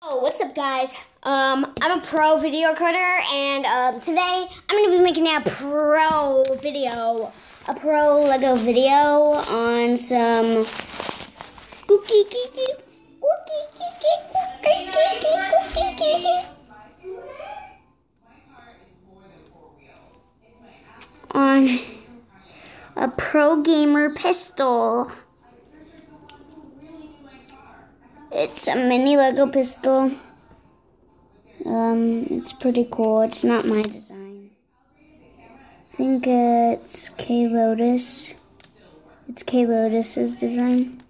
Oh, what's up, guys? I'm a pro video recorder, and today I'm gonna be making a pro Lego video on some on a pro gamer pistol. It's a mini Lego pistol. It's pretty cool. It's not my design. I think it's Lotus. It's Lotus's design.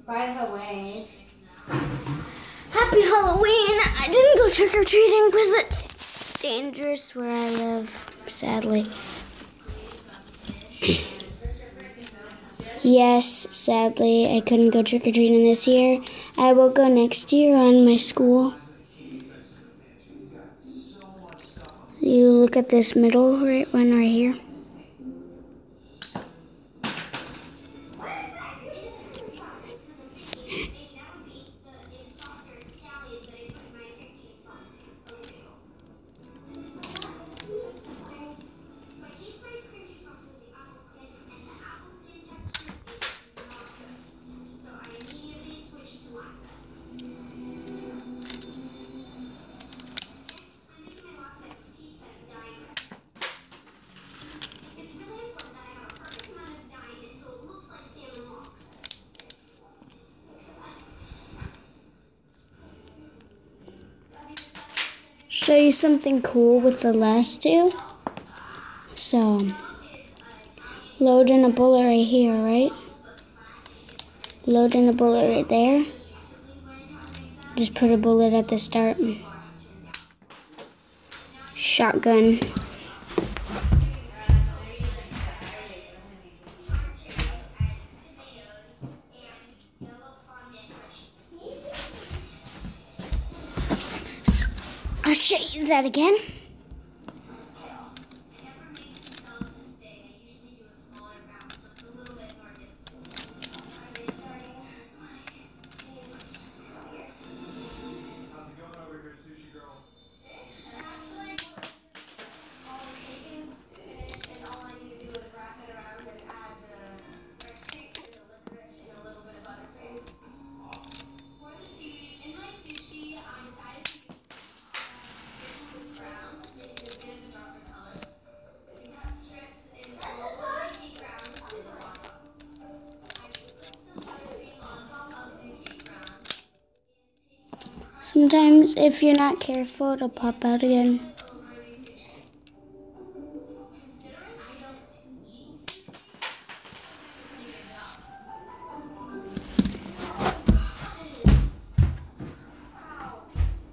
By the way, Happy Halloween! I didn't go trick-or-treating because it's dangerous where I live, sadly. Yes, sadly, I couldn't go trick-or-treating this year. I will go next year on my school. You look at this middle one right here. Show you something cool with the last two. So, load in a bullet right here, right? Load in a bullet right there. Just put a bullet at the start. Shotgun. I'll show you that again. Sometimes, if you're not careful, it'll pop out again.